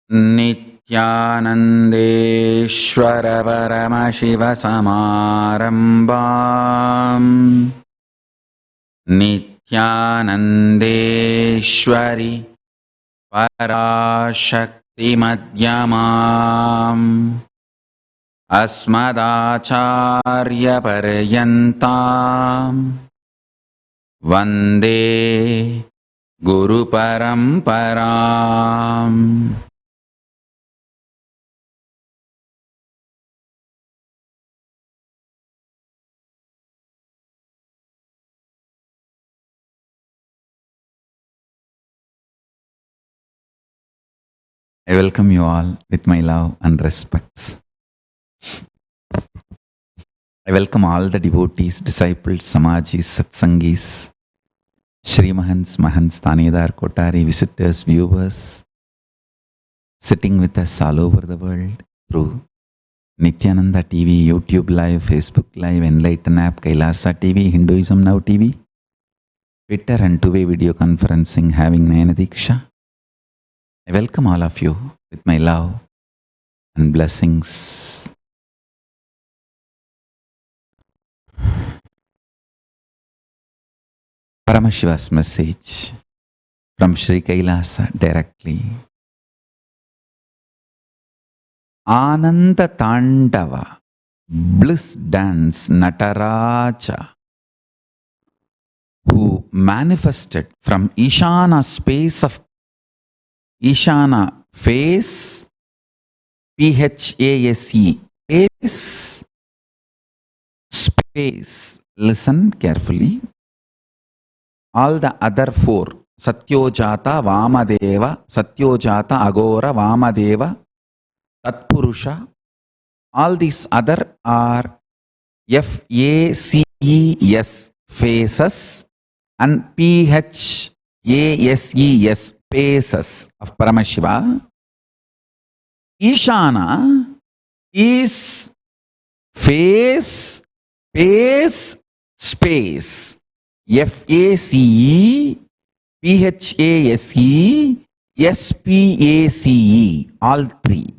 Nithyanandeshwara Paramashiva Samarambam Nithyanandeshwari Parashakti Madhyamam Asmadacharya Paryantam Vande Guru Paramparam. I welcome you all with my love and respects. I welcome all the devotees, disciples, samajis, satsangis, Shrimahans, Mahants, Tanedar, Kotari, visitors, viewers, sitting with us all over the world through Nithyananda TV, YouTube Live, Facebook Live, Enlightened app, Kailasa TV, Hinduism Now TV, Twitter and two-way video conferencing having Nayana Diksha. I welcome all of you with my love and blessings. Paramashiva's message from Sri Kailasa directly. Ananda Tandava Bliss dance Nataraja, who manifested from Ishana space of Ishana face, PHASE, face, space. Listen carefully. All the other four, Satyojata, Vamadeva, Satyojata, Agora, Vamadeva, Tatpurusha, all these other are FACES, faces, and PHASES, spaces of Paramashiva. Ishana is face, space, space. FACE, PHASE, SPACE, all three.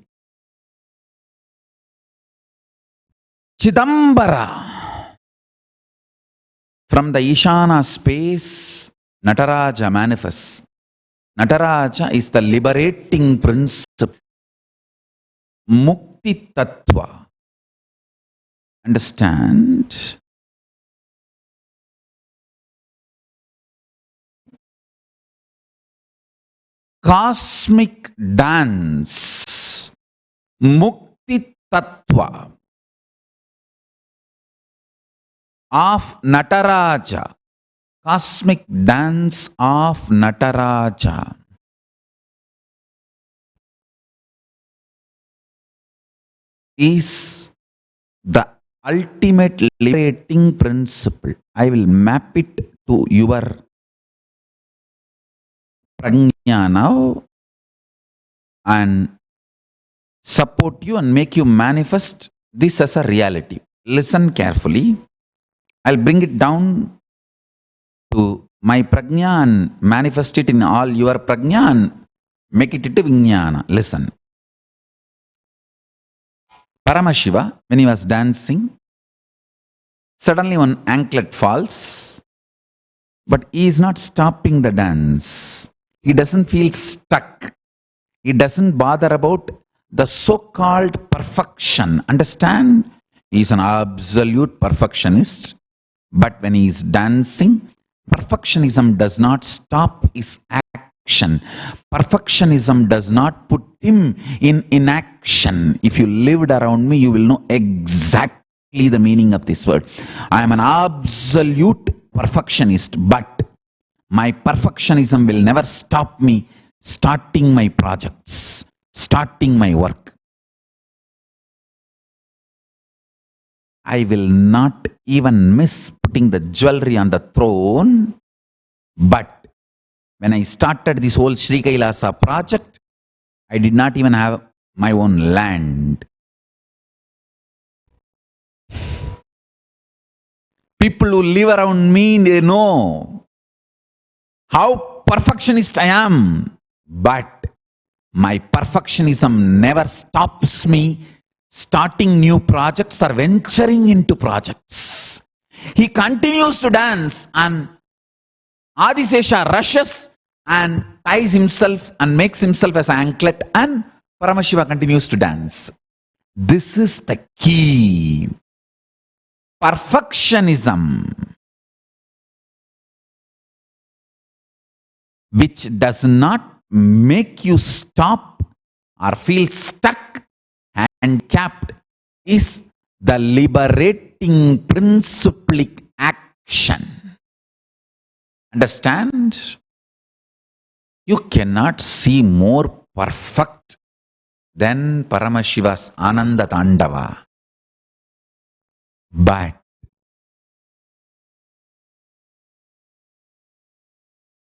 Chidambara, from the Ishana space, Nataraja manifests. Nataraja is the liberating principle, mukti tattva. Understand? Cosmic dance, mukti tattva of Nataraja, cosmic dance of Nataraja. Is the ultimate liberating principle. I will map it to your prajna now and support you and make you manifest this as a reality. Listen carefully. I'll bring it down to my prajna and manifest it in all your prajna and make it into vijnana. Listen. Paramashiva, when he was dancing, suddenly one anklet falls, but he is not stopping the dance. He doesn't feel stuck. He doesn't bother about the so-called perfection. Understand? He is an absolute perfectionist. But when he is dancing, perfectionism does not stop his action. Perfectionism does not put him in inaction. If you lived around me, you will know exactly the meaning of this word. I am an absolute perfectionist, but my perfectionism will never stop me starting my projects, starting my work. I will not even miss putting the jewelry on the throne, but when I started this whole Sri Kailasa project, I did not even have my own land. People who live around me, they know how perfectionist I am. But My perfectionism never stops me starting new projects or venturing into projects. He continues to dance, and Adisesha rushes and ties himself and makes himself as an anklet, and Paramashiva continues to dance. This is the key. Perfectionism, which does not make you stop or feel stuck and capped, is the liberating principlic action. Understand? You cannot see more perfect than Paramashiva's Ananda Tandava. But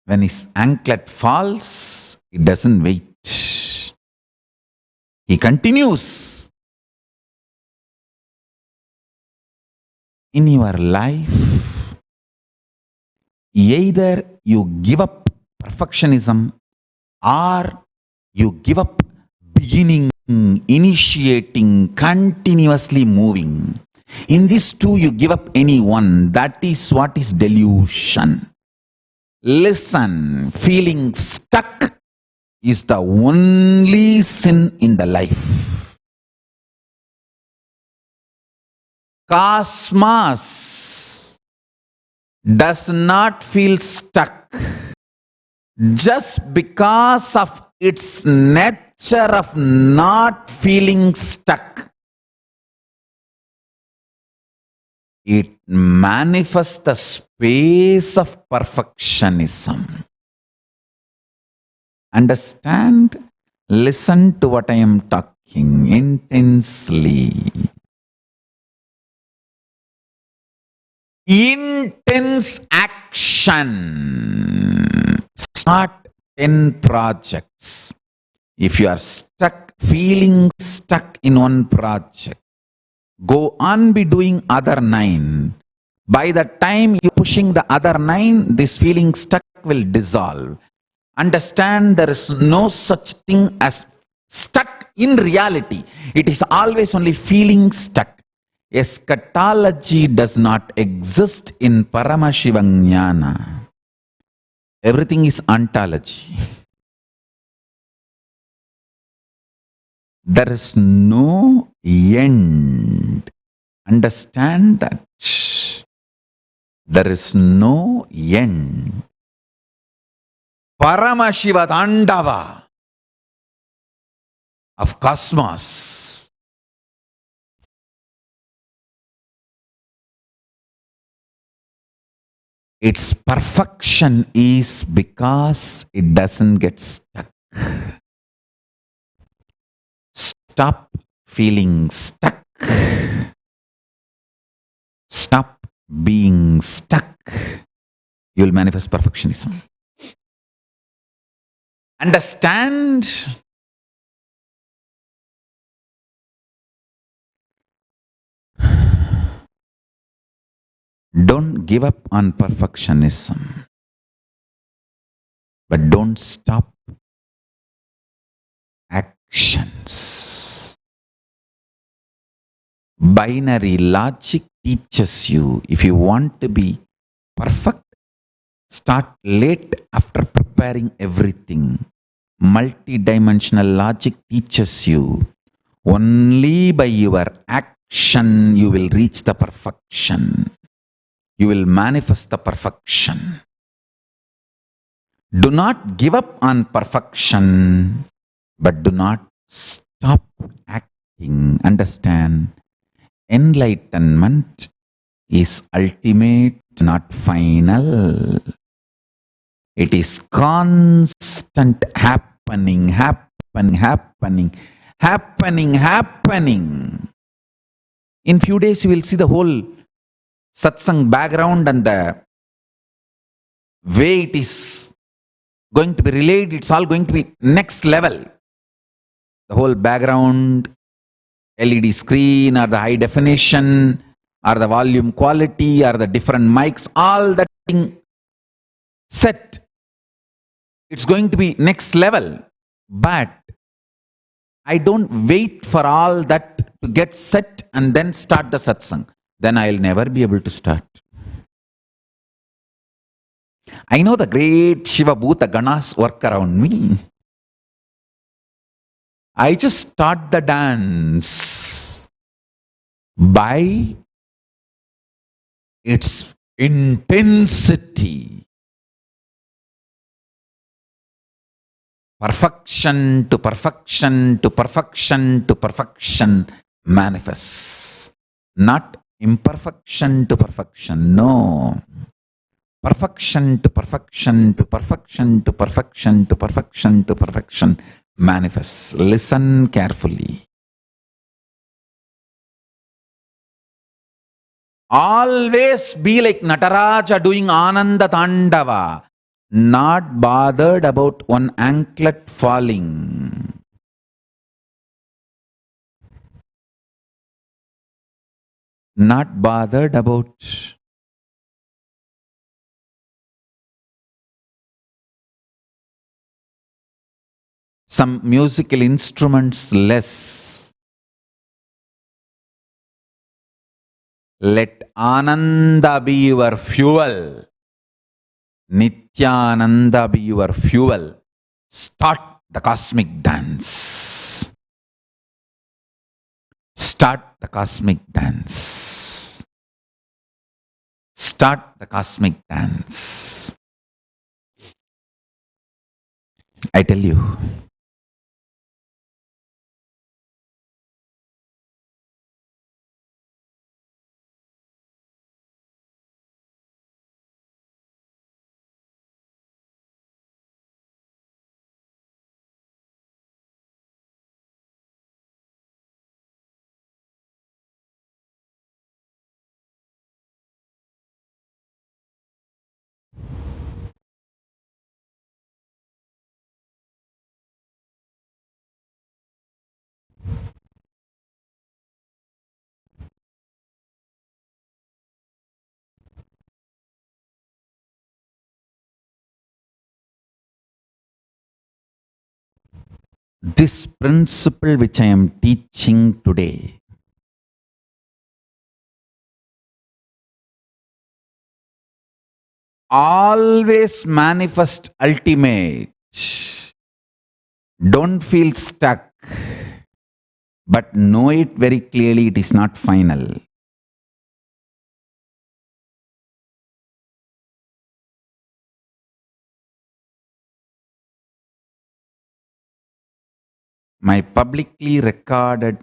when his anklet falls, he doesn't wait. He continues. In your life, either you give up perfectionism or you give up beginning, initiating, continuously moving. In these two, you give up any one. That is what is delusion. Listen, feeling stuck is the only sin in the life. Cosmos does not feel stuck just because of its nature of not feeling stuck. It manifests the space of perfectionism. Understand? Listen to what I am talking intensely. Intense action. Start 10 projects. If you are stuck, feeling stuck in one project, go on be doing other 9. By the time you're pushing the other 9, this feeling stuck will dissolve. Understand, there is no such thing as stuck in reality. It is always only feeling stuck. Eschatology does not exist in Paramashiva Jnana. Everything is ontology. There is no end. Understand that. There is no end. Paramashiva Tandava of cosmos. Its perfection is because it doesn't get stuck. Stop feeling stuck. Stop being stuck. You will manifest perfectionism. Understand? Don't give up on perfectionism, but don't stop actions. Binary logic teaches you, if you want to be perfect, start late after preparing everything. Multidimensional logic teaches you, only by your action you will reach the perfection. You will manifest the perfection. Do not give up on perfection, but do not stop acting. Understand? Enlightenment is ultimate, not final. It is constant happening. In few days you will see the whole satsang background and the way it is going to be relayed. It's all going to be next level. The whole background, LED screen, or the high definition, or the volume quality, or the different mics, all that thing set. It's going to be next level. But I don't wait for all that to get set and then start the satsang. Then I'll never be able to start. I know the great Shiva Bhuta Ganas work around me. I just start the dance by its intensity. Perfection to perfection to perfection to perfection manifests. Not imperfection to perfection. No. Perfection to perfection to perfection to perfection to perfection to perfection manifests. Listen carefully. Always be like Nataraja doing Ananda Tandava, not bothered about one anklet falling. Not bothered about some musical instruments less. Let Ananda be your fuel. Nithyananda be your fuel. Start the cosmic dance. Start the cosmic dance. Start the cosmic dance. I tell you, this principle which I am teaching today always manifest ultimate. Don't feel stuck, but know it very clearly, it is not final. My publicly recorded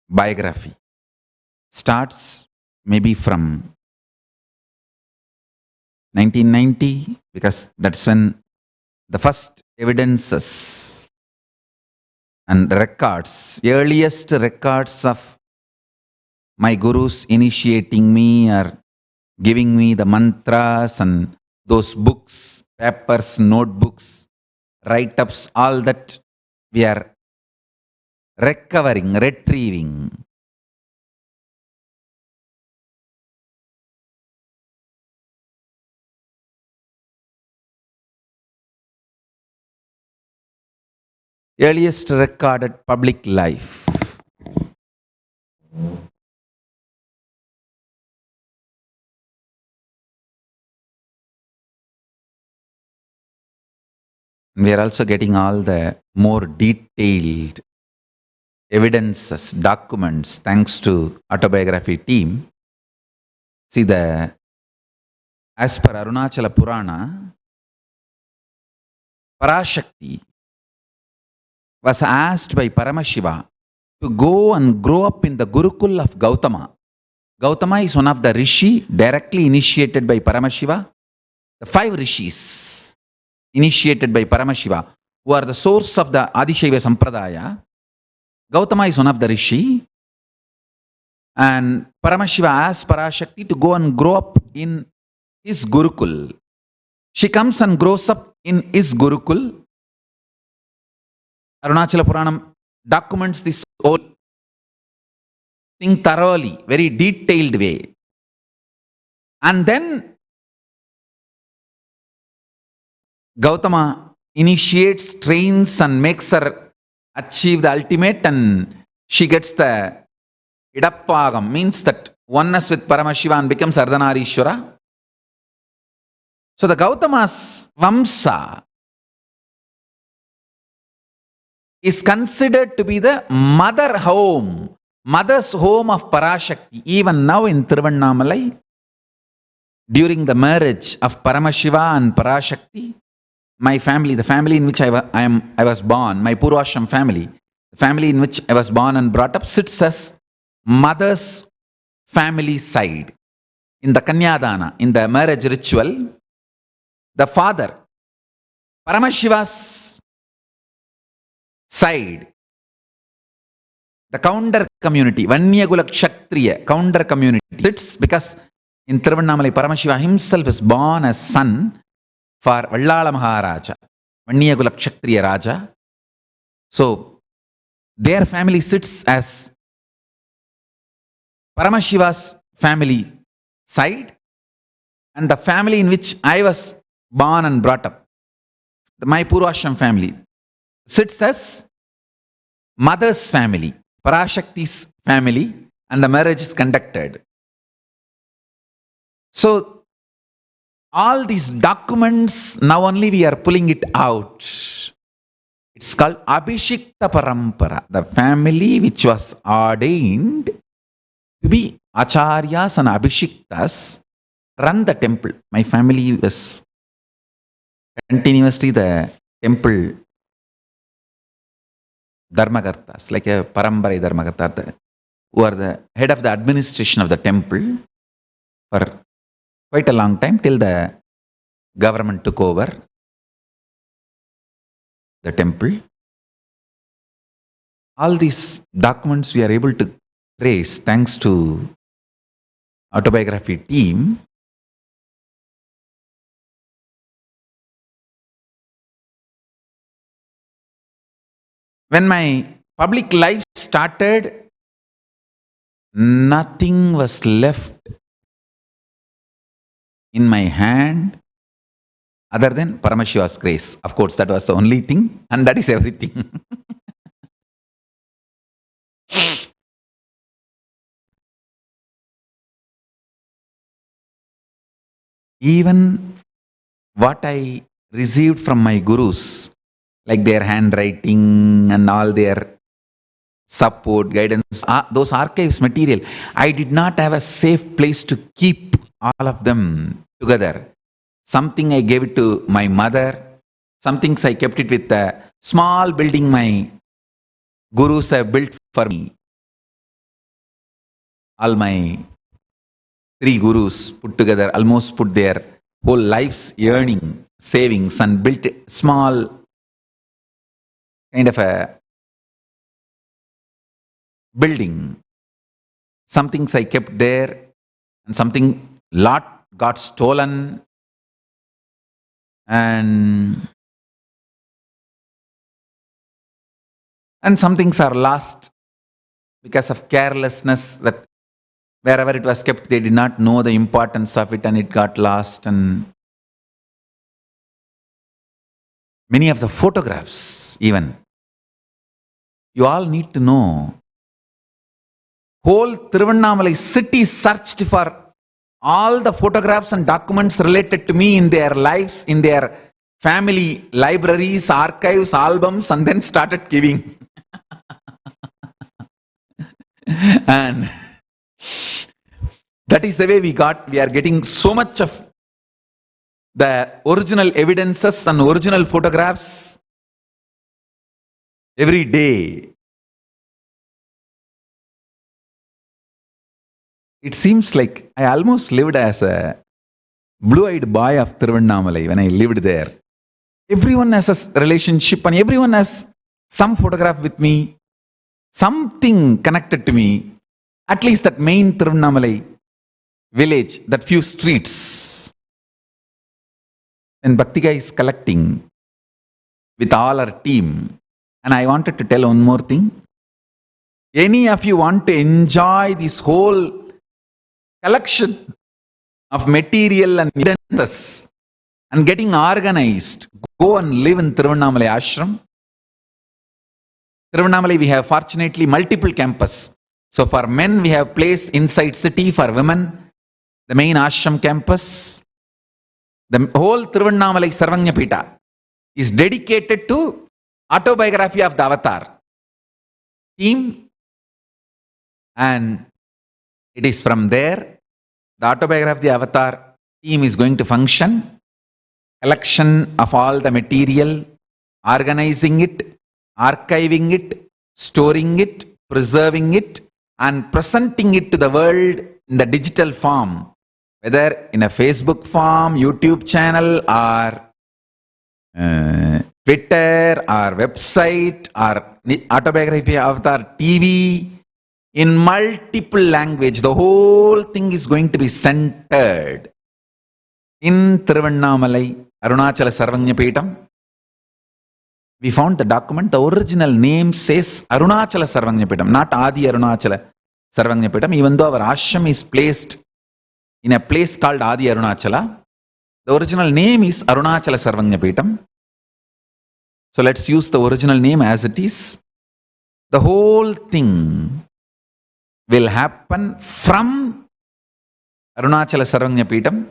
biography starts maybe from 1990, because that's when the first evidences and records, earliest records of my gurus initiating me or giving me the mantras and those books, papers, notebooks, write-ups, all that we are recovering, retrieving. Earliest recorded public life. We are also getting all the more detailed evidences, documents, thanks to autobiography team. See, as per Arunachala Purana, Parashakti was asked by Paramashiva to go and grow up in the Gurukul of Gautama. Gautama is one of the rishi directly initiated by Paramashiva. The 5 rishis initiated by Paramashiva, who are the source of the Adishaiva Sampradaya. Gautama is one of the rishi. And Paramashiva asked Parashakti to go and grow up in his Gurukul. She comes and grows up in his Gurukul. Arunachala Puranam documents this whole thing thoroughly, very detailed way. And then Gautama initiates, trains and makes her achieve the ultimate and she gets the Idappagam, means that oneness with Paramashiva and becomes Ardhanarishwara. So the Gautama's Vamsa is considered to be the mother's home of Parashakti. Even now in Tiruvannamalai, during the marriage of Paramashiva and Parashakti, my family, the family in which I was born, my Purvashram family, the family in which I was born and brought up, sits as mother's family side. In the Kanyadana, in the marriage ritual, the father, Paramashiva's side, the counter community, Vanyagula Kshatriya, counter community, sits because in Tiruvannamalai, Paramashiva himself is born as son for Vallala Maharaja, Vanyagula Kshatriya Raja. So, their family sits as Paramashiva's family side, and the family in which I was born and brought up, my Purvashram family, sits as mother's family, Parashakti's family, and the marriage is conducted. So, all these documents, now only we are pulling it out. It's called Abhishikta Parampara, the family which was ordained to be Acharyas and Abhishiktas run the temple. My family was continuously the temple Dharmakartas, like a Parambara Dharmakarta, who are the head of the administration of the temple for quite a long time, till the government took over the temple. All these documents we are able to trace thanks to autobiography team. When my public life started, nothing was left in my hand other than Paramashiva's grace. Of course, that was the only thing, and that is everything. Even what I received from my gurus, like their handwriting and all their support, guidance, those archives material, I did not have a safe place to keep all of them together. Something I gave it to my mother, some things I kept it with a small building my gurus have built for me. All my 3 gurus put together almost put their whole life's yearning, savings, and built a small kind of a building. Some things I kept there, and something lot got stolen, and some things are lost because of carelessness, that wherever it was kept, they did not know the importance of it and it got lost. And many of the photographs, even, you all need to know, whole Tiruvannamalai city searched for all the photographs and documents related to me in their lives, in their family libraries, archives, albums, and then started giving. And that is the way we are getting so much of the original evidences and original photographs every day. It seems like I almost lived as a blue-eyed boy of Tiruvannamalai when I lived there. Everyone has a relationship and everyone has some photograph with me, something connected to me. At least that main Tiruvannamalai village, that few streets. And Bhaktika is collecting with all our team. And I wanted to tell one more thing. Any of you want to enjoy this whole collection of material and evidences and getting organized, go and live in Tiruvannamalai ashram. Tiruvannamalai, we have fortunately multiple campus. So for men, we have place inside city. For women, the main ashram campus. The whole Tiruvannamalai Sarvanya Pita is dedicated to autobiography of the avatar theme, and it is from there the autobiography of the avatar theme is going to function. Collection of all the material, organizing it, archiving it, storing it, preserving it, and presenting it to the world in the digital form, whether in a Facebook form, YouTube channel, or Twitter, or website, or autobiography avatar TV, in multiple language. The whole thing is going to be centered in Tiruvannamalai, Arunachala Sarvanya Peetam. We found the document, the original name says Arunachala Sarvanya Peetam, not Adi Arunachala Sarvanya Peetam, even though our ashram is placed in a place called Adi Arunachala. The original name is Arunachala Sarvanya Peetam. So let's use the original name as it is. The whole thing will happen from Arunachala Sarvanya Peetam,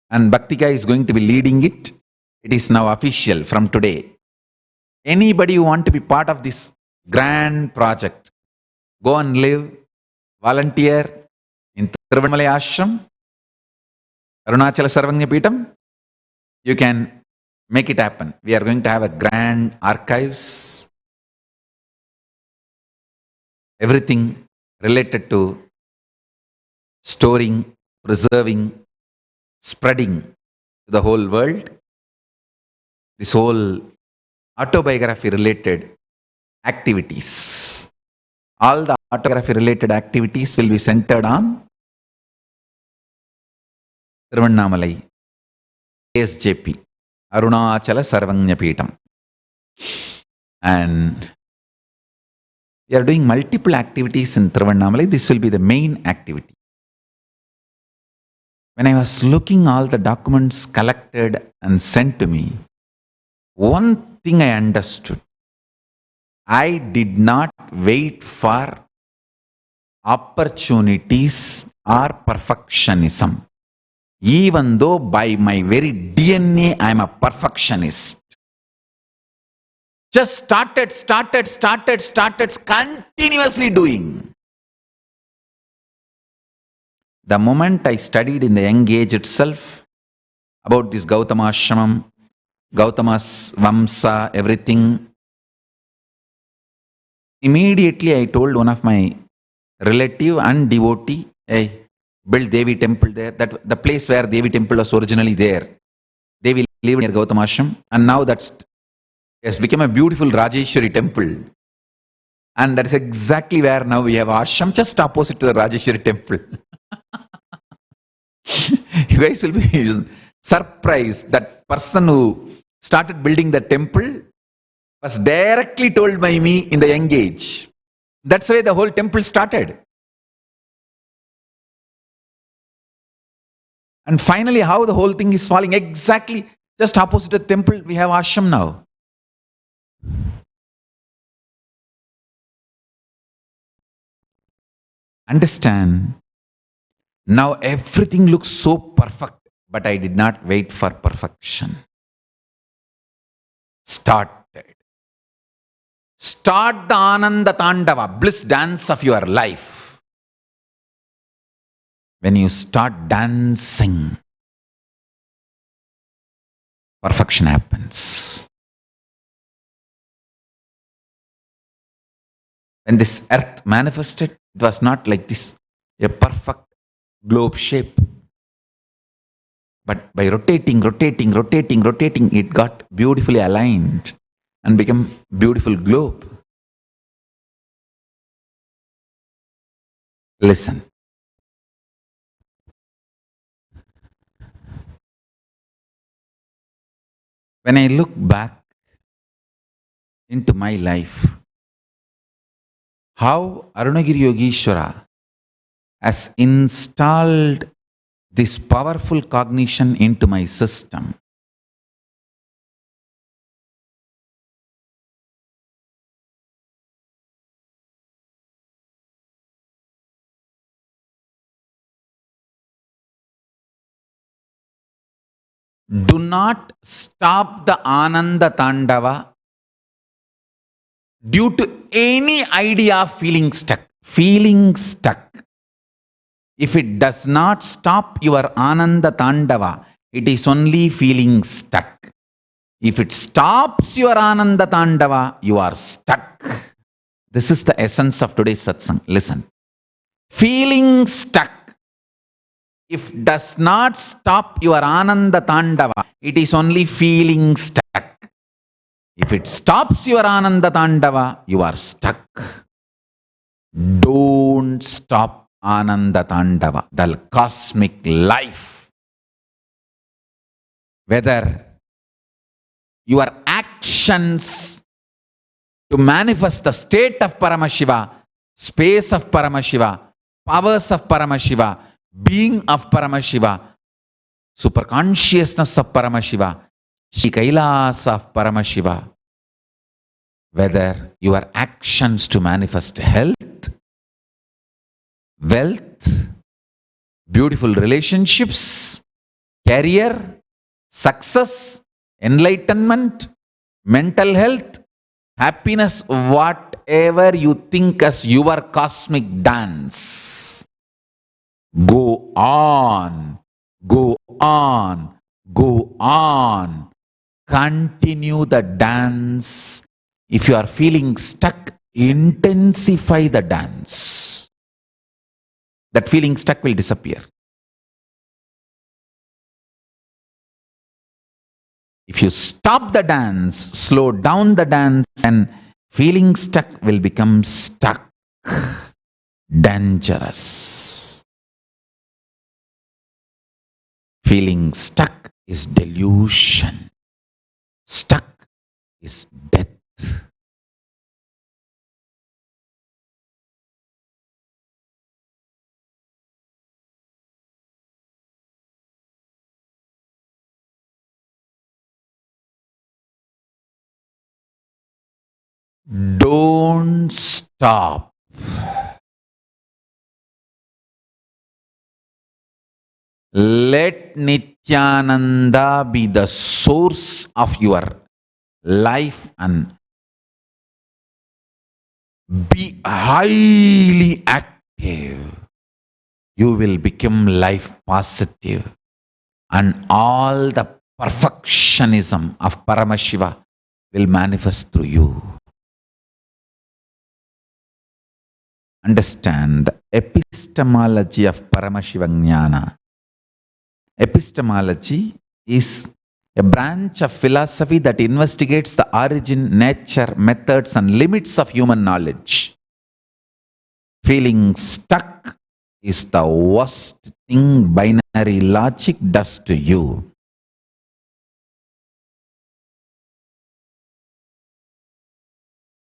and Bhaktika is going to be leading it. It is now official from today. Anybody who want to be part of this grand project, go and live, volunteer in Tiruvannamalai Ashram, Arunachala Sarvanya Peetam, you can make it happen. We are going to have a grand archives, everything related to storing, preserving, spreading to the whole world. This whole autobiography related activities, all the autobiography related activities will be centered on Tiruvannamalai, ASJP, Arunachala Sarvanya Peetam. And we are doing multiple activities in Tiruvannamalai. This will be the main activity. When I was looking all the documents collected and sent to me, one thing I understood. I did not wait for opportunities or perfectionism. Even though by my very DNA I am a perfectionist. Just started continuously doing. The moment I studied in the young age itself about this Gautama Ashramam, Gautama's Vamsa, everything, immediately I told one of my relative and devotee, hey, build Devi temple there. That the place where Devi temple was originally there. Devi lived near Gautama Ashram, and now that's has become a beautiful Rajeshwari temple. And that is exactly where now we have ashram, just opposite to the Rajeshwari temple. You guys will be surprised. That person who started building the temple was directly told by me in the young age. That's why the whole temple started. And finally, how the whole thing is falling, exactly just opposite the temple, we have ashram now. Understand? Now everything looks so perfect, but I did not wait for perfection. Start the Ananda Tandava Bliss dance of your life. When you start dancing, perfection happens. When this earth manifested, it was not like this, a perfect globe shape. But by rotating, it got beautifully aligned and became beautiful globe. Listen. When I look back into my life, how Arunagiri Yogeshwara has installed this powerful cognition into my system. Do not stop the Ananda Tandava due to any idea of feeling stuck. Feeling stuck. If it does not stop your Ananda Tandava, it is only feeling stuck. If it stops your Ananda Tandava, you are stuck. This is the essence of today's satsang. Listen. Feeling stuck. If does not stop your Ananda Tandava, it is only feeling stuck. If it stops your Ananda Tandava, you are stuck. Don't stop Ananda Tandava, the cosmic life. Whether your actions to manifest the state of Paramashiva, space of Paramashiva, powers of Paramashiva, being of Paramashiva, superconsciousness of Paramashiva, Kailasa of Paramashiva, whether your actions to manifest health, wealth, beautiful relationships, career, success, enlightenment, mental health, happiness, whatever you think as your cosmic dance. Go on, go on, go on. Continue the dance. If you are feeling stuck, intensify the dance. That feeling stuck will disappear. If you stop the dance, slow down the dance, and feeling stuck will become stuck. Dangerous. Feeling stuck is delusion. Stuck is death. Don't stop. Let Nithyananda be the source of your life and be highly active. You will become life positive, and all the perfectionism of Paramashiva will manifest through you. Understand the epistemology of Paramashiva Jnana. Epistemology is a branch of philosophy that investigates the origin, nature, methods, and limits of human knowledge. Feeling stuck is the worst thing binary logic does to you.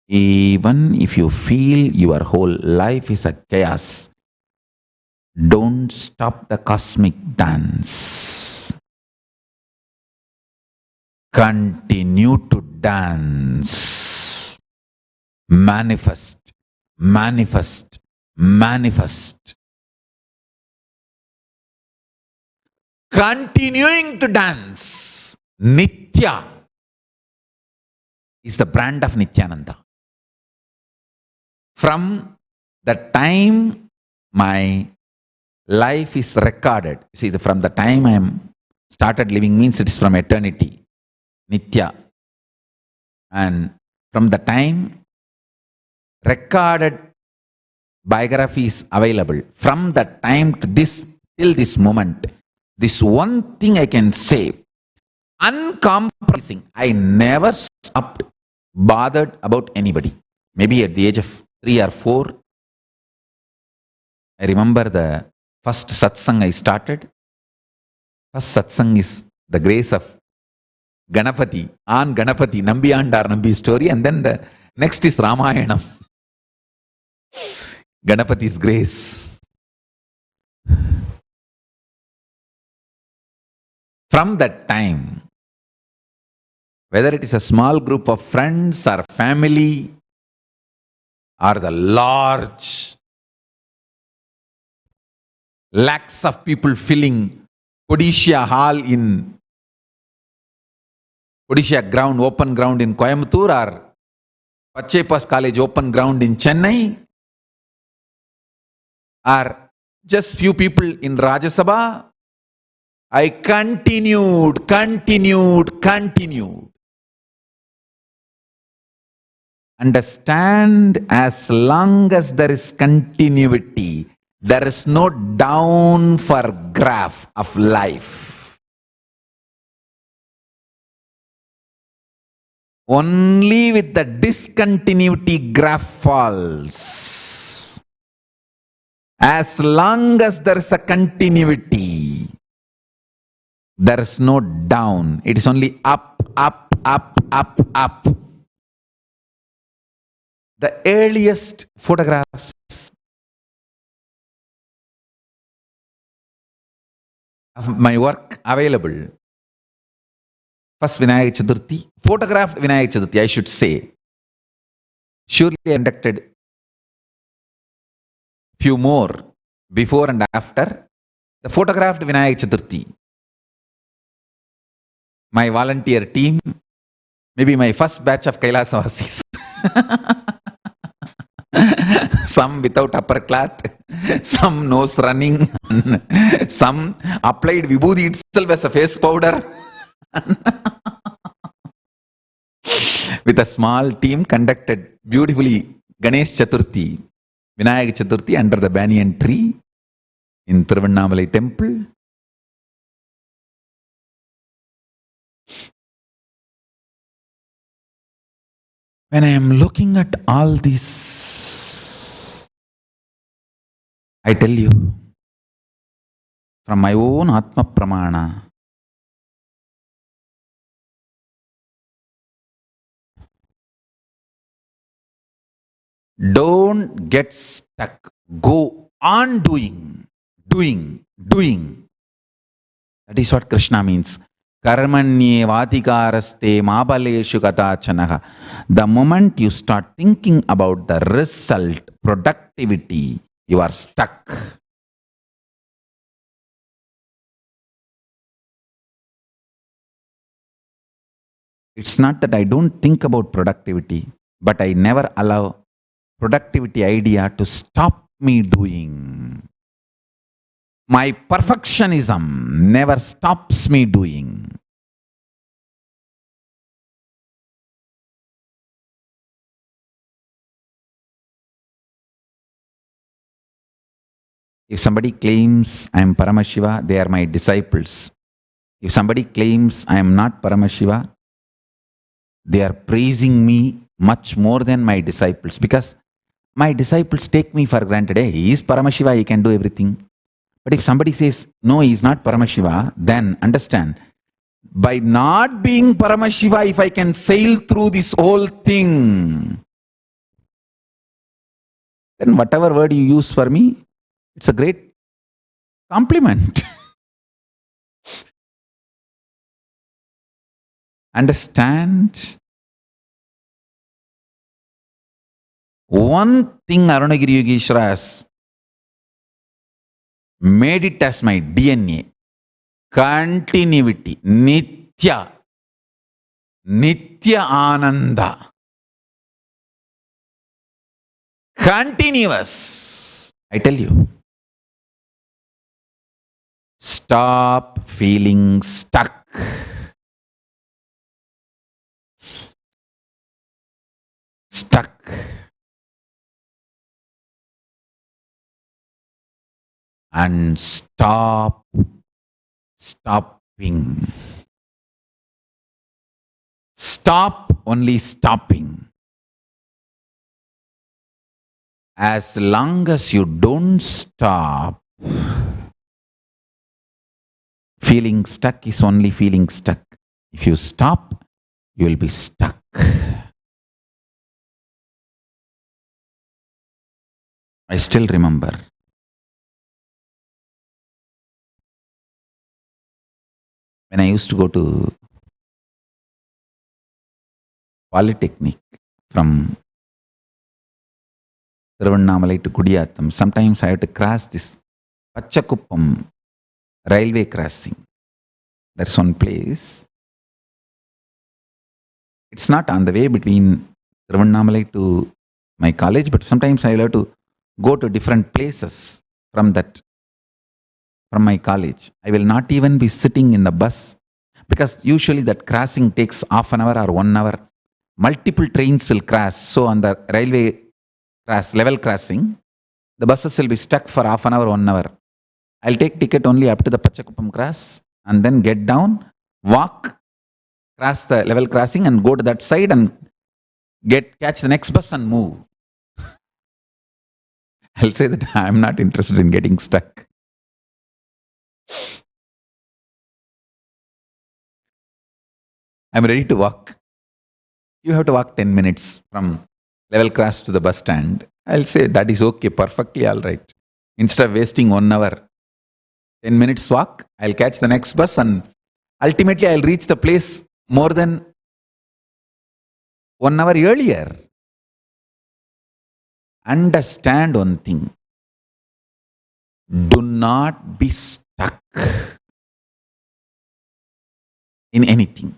Even if you feel your whole life is a chaos, don't stop the cosmic dance. Continue to dance. Manifest, manifest, manifest. Continuing to dance. Nitya is the brand of Nithyananda. From the time my life is recorded, see, from the time I am started living means it is from eternity, Nitya. And from the time recorded biography is available, from that time to this, till this moment, this one thing I can say, uncompromising, I never stopped, bothered about anybody. Maybe at the age of 3 or 4, I remember the first satsang I started. First satsang is the grace of Ganapati, on Ganapati, Nambiyandar Nambi story, and then the next is Ramayanam. Ganapati's grace. From that time, whether it is a small group of friends or family, or the large lakhs of people filling Odisha Hall in Odisha ground, open ground in Coimbatore, or Pachepas College open ground in Chennai, or just few people in Rajya Sabha. I continued. Understand, as long as there is continuity, there is no down for graph of life. Only with the discontinuity graph falls. As long as there is a continuity, there is no down. It is only up. The earliest photographs of my work available. First Vinayak Chaturthi, photographed Vinayak Chaturthi, I should say. Surely I conducted few more before and after. The photographed Vinayak Chaturthi. My volunteer team, maybe my first batch of Kailasa Vasis. Some without upper cloth, some nose running, some applied vibhuti itself as a face powder. With a small team conducted beautifully Ganesh Chaturthi, Vinayak Chaturthi under the banyan tree in Tiruvannamalai temple. When I am looking at all this, I tell you, from my own Atma Pramana, don't get stuck. Go on doing. That is what Krishna means. Karmanye vatikaraste mabaleshu katachanaha. The moment you start thinking about the result, productivity, you are stuck. It's not that I don't think about productivity, but I never allow productivity idea to stop me doing. My perfectionism never stops me doing. If somebody claims I am Paramashiva, they are my disciples. If somebody claims I am not Paramashiva, they are praising me much more than my disciples, because my disciples take me for granted. Hey, he is Paramashiva, he can do everything. But if somebody says, no, he is not Paramashiva, then understand, by not being Paramashiva, if I can sail through this whole thing, then whatever word you use for me, it's a great compliment. Understand? One thing Arunagiri Yogeshwara has made it as my DNA. Continuity. Nitya Ananda. Continuous. I tell you. Stop feeling stuck. And stop stopping. Stop only stopping. As long as you don't stop, feeling stuck is only feeling stuck. If you stop, you will be stuck. I still remember when I used to go to Polytechnic from Tiruvannamalai to Kudiyatham, sometimes I have to cross this Pachakuppam railway crossing. That's one place. It's not on the way between Tiruvannamalai to my college, but sometimes I will have to go to different places from my college. I will not even be sitting in the bus because usually that crossing takes half an hour or 1 hour. Multiple trains will cross. So on the railway level crossing, the buses will be stuck for half an hour, 1 hour. I'll take ticket only up to the Pachakuppam cross and then get down, walk, cross the level crossing and go to that side and catch the next bus and move. I'll say that I'm not interested in getting stuck. I'm ready to walk. You have to walk 10 minutes from level cross to the bus stand. I'll say that is okay, perfectly all right. Instead of wasting 1 hour, 10 minutes walk, I'll catch the next bus and ultimately I'll reach the place more than 1 hour earlier. Understand one thing. Do not be stuck in anything.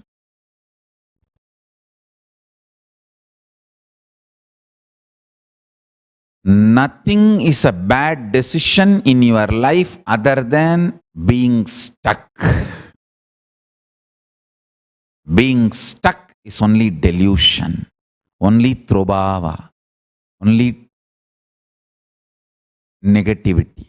Nothing is a bad decision in your life other than being stuck. Being stuck is only delusion, only trobhava, only negativity.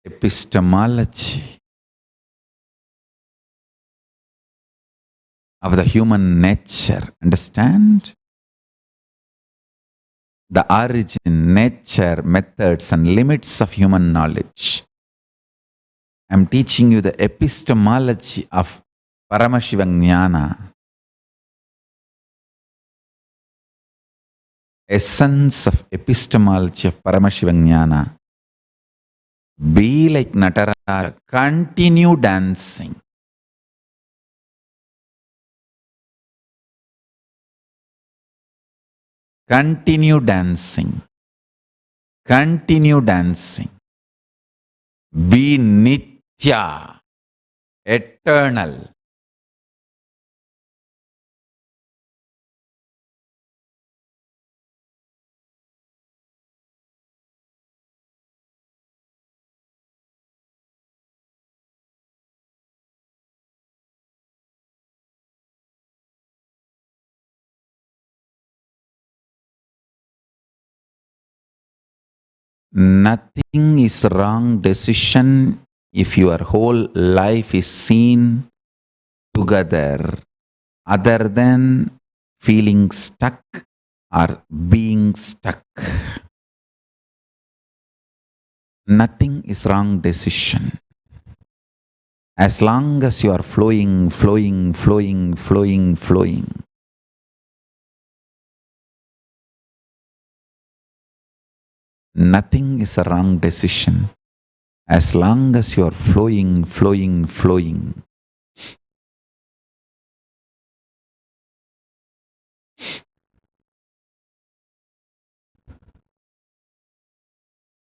Epistemology of the human nature. Understand? The origin, nature, methods, and limits of human knowledge. I'm teaching you the epistemology of Paramashiva Jnana. Essence of epistemology of Paramashiva Jnana. Be like Nataraja. Continue dancing. Continue dancing. Continue dancing. Be Nitya, eternal. Nothing is wrong decision if your whole life is seen together other than feeling stuck or being stuck. Nothing is wrong decision. As long as you are flowing, flowing, flowing, flowing, flowing. Nothing is a wrong decision. As long as you are flowing, flowing, flowing.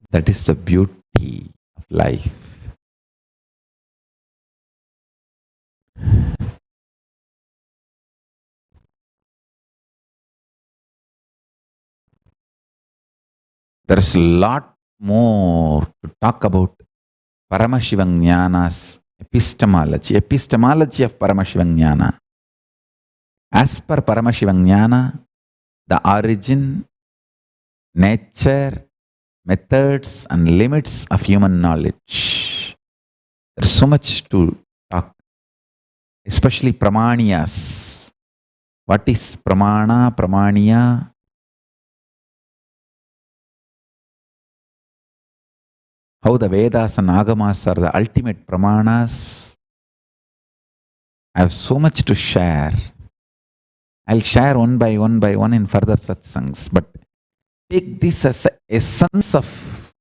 That is the beauty of life. There is a lot more to talk about Paramashiva Jnana's epistemology. Epistemology of Paramashiva Jnana. As per Paramashiva Jnana, the origin, nature, methods and limits of human knowledge. There is so much to talk, especially Pramanias. What is Pramana, Pramaniya? How the Vedas and Agamas are the ultimate Pramanas. I have so much to share. I'll share one by one in further satsangs, but take this as the essence of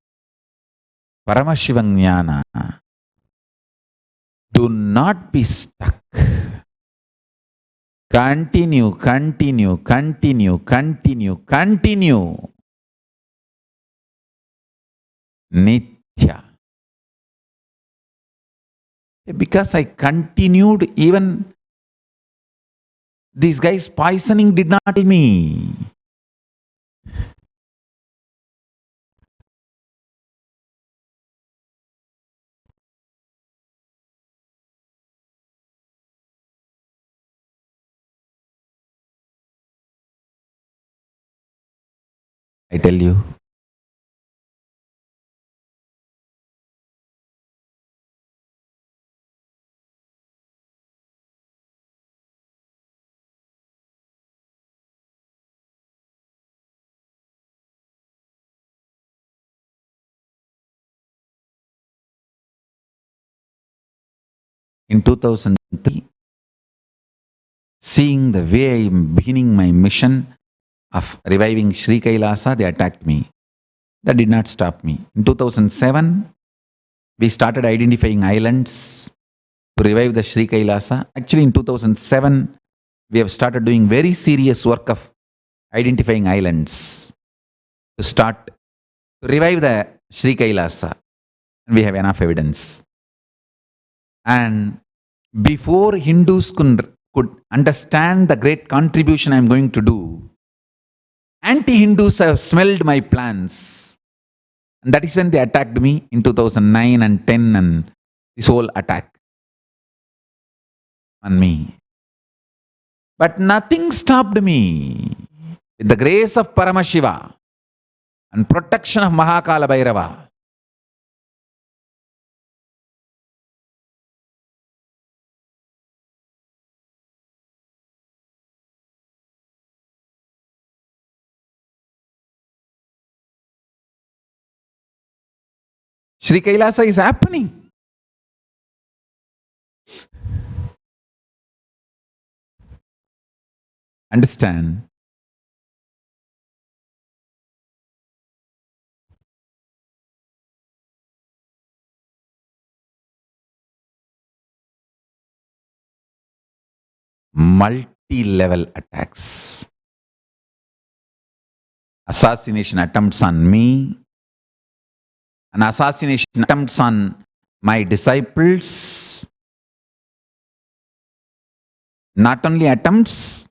Paramashiva Jnana. Do not be stuck. Continue, continue, continue, continue, continue. Nithya. Because I continued, even these guys poisoning did not kill me. I tell you. In 2003, seeing the way I am beginning my mission of reviving Sri Kailasa, they attacked me. That did not stop me. In 2007, we started identifying islands to revive the Sri Kailasa. Actually, in 2007, we have started doing very serious work of identifying islands to start to revive the Sri Kailasa. And we have enough evidence. And before Hindus could understand the great contribution I am going to do, anti-Hindus have smelled my plans. And that is when they attacked me in 2009 and 10 and this whole attack on me. But nothing stopped me. With the grace of Paramashiva and protection of Mahakala Bhairava, Sri Kailasa is happening. Understand? Multi-level attacks. Assassination attempts on me, and assassination attempts on my disciples. Not only attempts,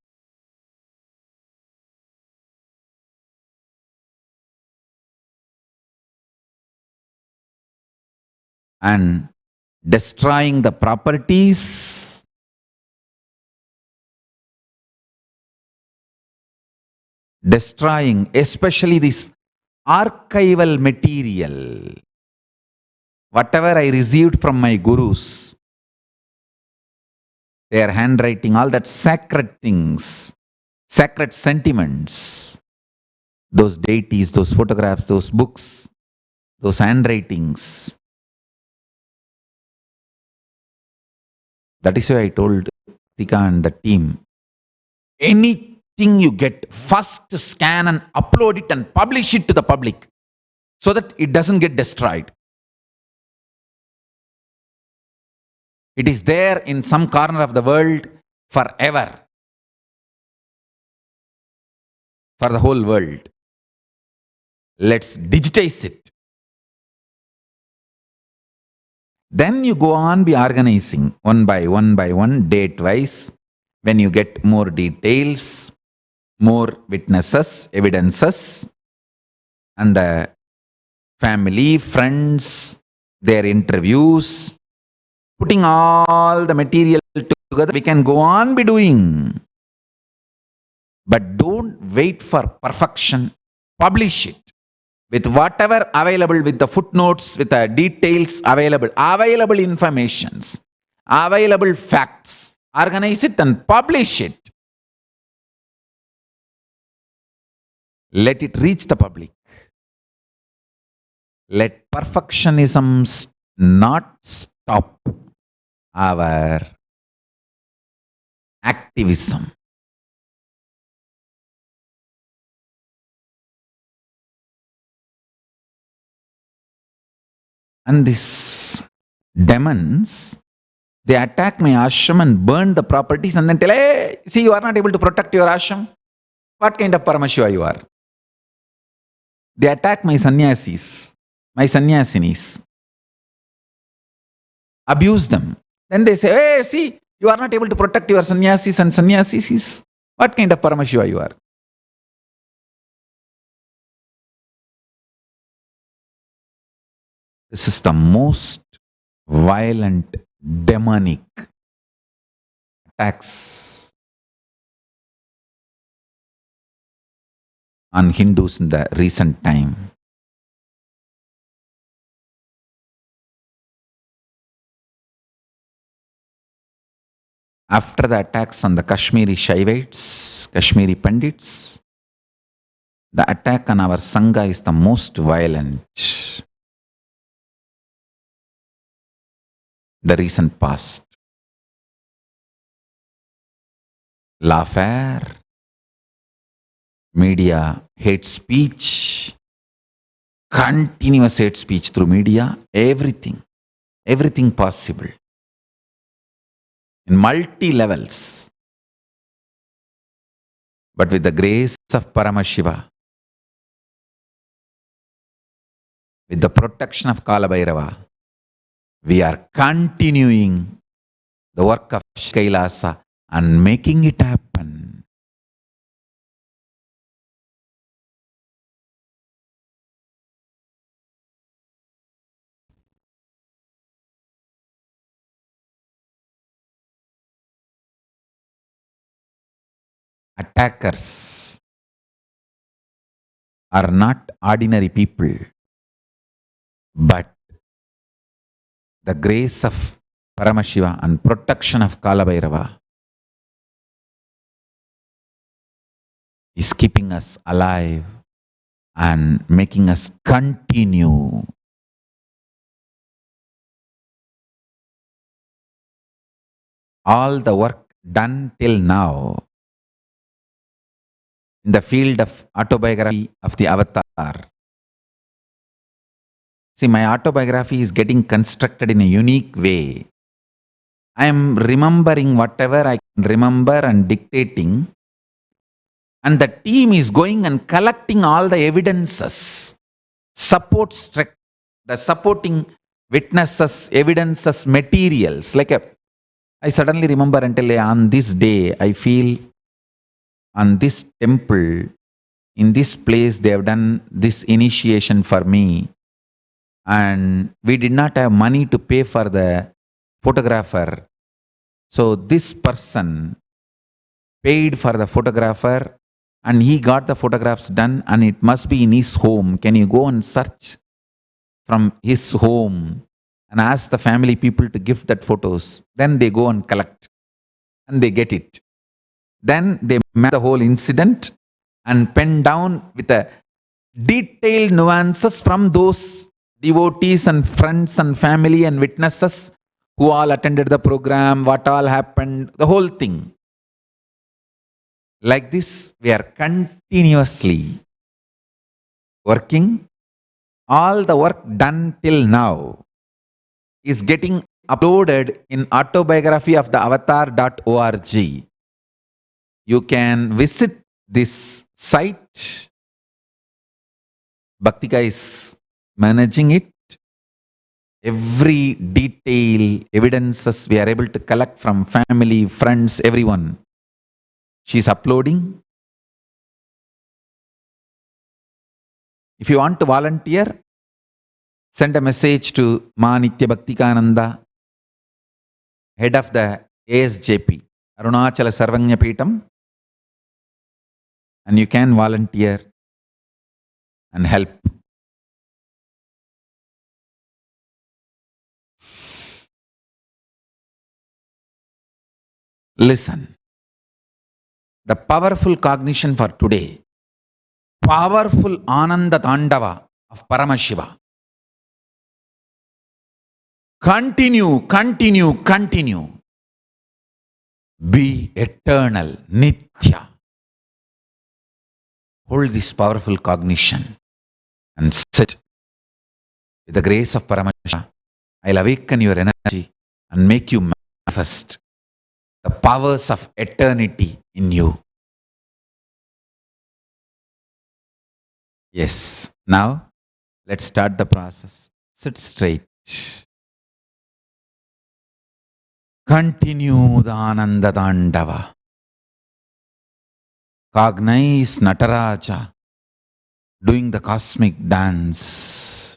and destroying the properties, destroying especially this archival material, whatever I received from my gurus, their handwriting, all that sacred things, sacred sentiments, those deities, those photographs, those books, those handwritings. That is why I told Tika and the team, anything you get, first scan and upload it and publish it to the public so that it doesn't get destroyed. It is there in some corner of the world forever, for the whole world. Let's digitize it. Then you go on be organizing one by one, date-wise. When you get more details, more witnesses, evidences, and the family, friends, their interviews, putting all the material together, we can go on be doing. But don't wait for perfection. Publish it with whatever available, with the footnotes, with the details available informations, available facts. Organize it and publish it. Let it reach the public. Let perfectionism not stop our activism. And these demons They attack my ashram and burn the properties and then tell, hey, see, you are not able to protect your ashram. What kind of Paramashiva you are? They attack my sannyasis, my sannyasinis, abuse them. Then they say, hey, see, you are not able to protect your sannyasis and sannyasinis. What kind of Paramashiva you are? This is the most violent, demonic attacks on Hindus in the recent time. After the attacks on the Kashmiri Shaivites, Kashmiri Pandits, the attack on our Sangha is the most violent. The recent past. Lawfare, media, hate speech, continuous hate speech through media, everything possible. In multi-levels. But with the grace of Paramashiva, with the protection of Kalabhairava, we are continuing the work of Kailasa and making it happen. Attackers are not ordinary people, but the grace of Paramashiva and protection of Kalabhairava is keeping us alive and making us continue. All the work done till now in the field of autobiography of the avatar. See, my autobiography is getting constructed in a unique way. I am remembering whatever I can remember and dictating, and the team is going and collecting all the evidences, the supporting witnesses, evidences, materials. I suddenly remember until on this day, I feel on this temple, in this place, they have done this initiation for me. And we did not have money to pay for the photographer. So this person paid for the photographer and he got the photographs done, and it must be in his home. Can you go and search from his home and ask the family people to give that photos? Then they go and collect and they get it. Then they map the whole incident and pen down with a detailed nuances from those devotees and friends and family and witnesses who all attended the program, what all happened, the whole thing. Like this, we are continuously working. All the work done till now is getting uploaded in autobiography of the avatar.org. You can visit this site. Bhaktika is managing it. Every detail, evidences we are able to collect from family, friends, everyone. She is uploading. If you want to volunteer, send a message to Ma Nitya Bhaktikananda, head of the ASJP, Arunachala Sarvanya Peetam, and you can volunteer and help. Listen. The powerful cognition for today, powerful Ananda Tandava of Paramashiva. Continue. Be eternal, Nitya. Hold this powerful cognition and sit. With the grace of Paramashiva, I'll awaken your energy and make you manifest the powers of eternity in you. Yes. Now, let's start the process. Sit straight. Continue the Ananda Tandava. Cognize Nataraja doing the cosmic dance.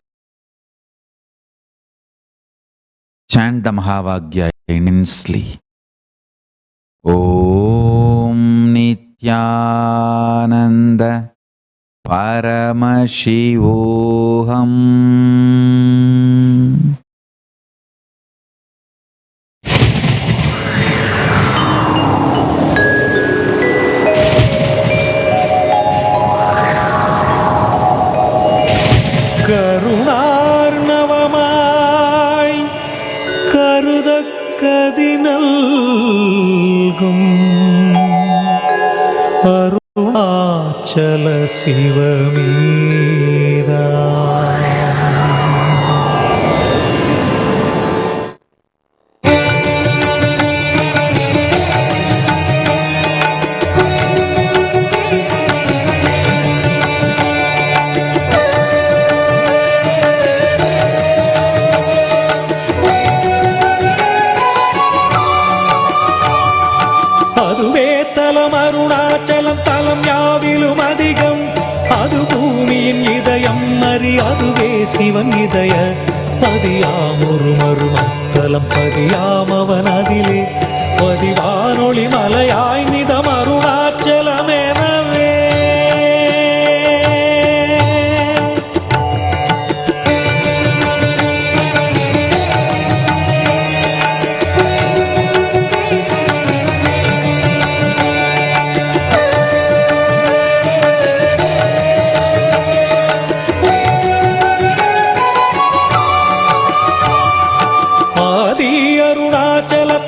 Chant the Mahavagya intensely. Om Nithyananda Paramashivam. கருணார்ணவமாய் கருதக்கதினல்கும் Arunachal சிவமீதா. அதுவே தலம் அருணாச்சலம் தலம் யாவிலும் அதிகம். அது பூமியின் இதயம் அறி அதுவே சிவன் இதய பதியாமொரு மருமத்தலம் பதியாமவன் அதிலே பதிவானொளி மலையாய் நிதம் அருணாச்சலமெனவே.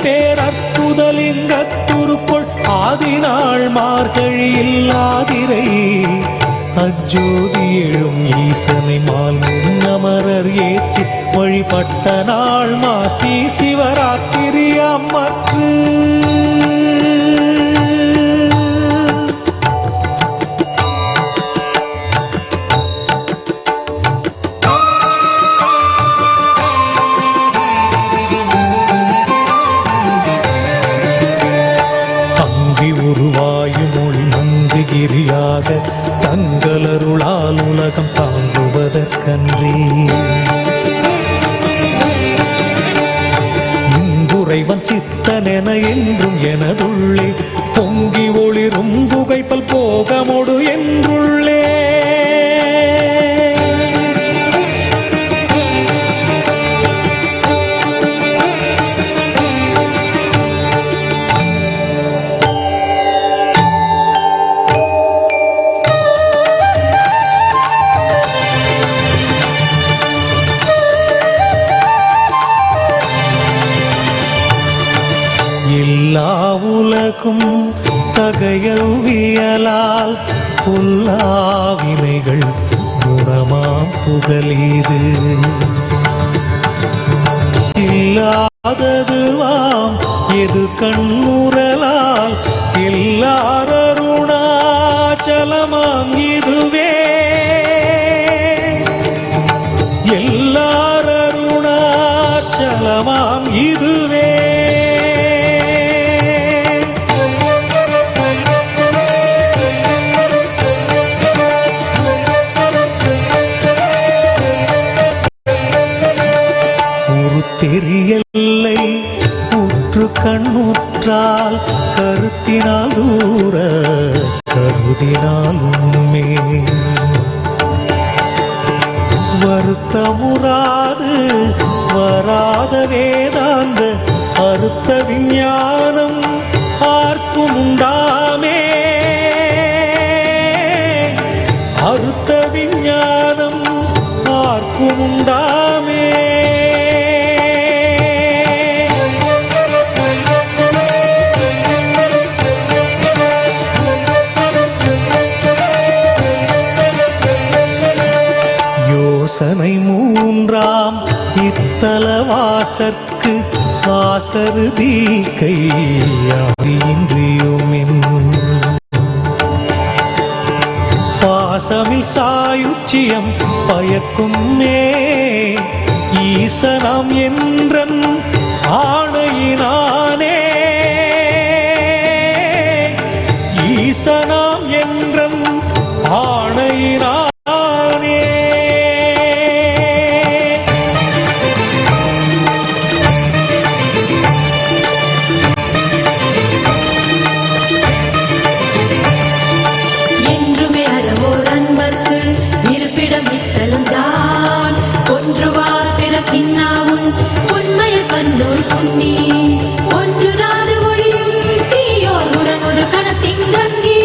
பேரற்புதலிங்கத்துருக்குள் ஆதினாள் மார்கழியில் ஆதிரை அஜோதி எழும் ஈசனை மால் முன்னமரர் ஏற்றி வழிபட்ட நாள் மாசி சிவராத்திரி அம்மற்று. கிரியாக தங்களருளால் உலகம் தாங்குவதற்கன்றி இன்புரைவன் சித்தனென என்றும் எனதுள்ளே பொங்கி ஒளிரும் புகைப்பல் போகமொடு என்றுள்ளே. எல்லா உலகும் தகையவியலால் புல்லாவினைகள் குணமாம் புகலீது இல்லாததுவாம் எது கண்முரலால் எல்லாரருணாச்சலமாம் இதுவே எல்லாரருணாச்சலமாம் இதுவே. தெரியலை உற்று கண்ணுற்றால் கருத்தினால் தூர கருதினால் உண்மை வருத்தமுறாது வராத வேதாந்த அறுத்த விஞ்ஞானம் ஆர்க்கும் உண்டாமே அறுத்த விஞ்ஞானம் ஆர்க்கும் உண்டாமே. யோசனை மூன்றாம் இத்தல வாசற்கு ஆசருதி கையாகின்றியுமின் பாசமில் சாயுச்சியம் பயக்கும் மே ஈசனாம் என்றன் ஆணையினானே ஈசனாம் என்றன் ஆணையினானே என்றுமே அறவோர் அன்பர்க்கு இருப்பிடம் இத்தலம் தான் ஒன்றுவார் பிறப்பின்னாவும் உண்மையர் பன்னோர் புன்னி ஒன்று ராது மொழியும் தீயோர் உரம் ஒரு கணத்திங்கங்கி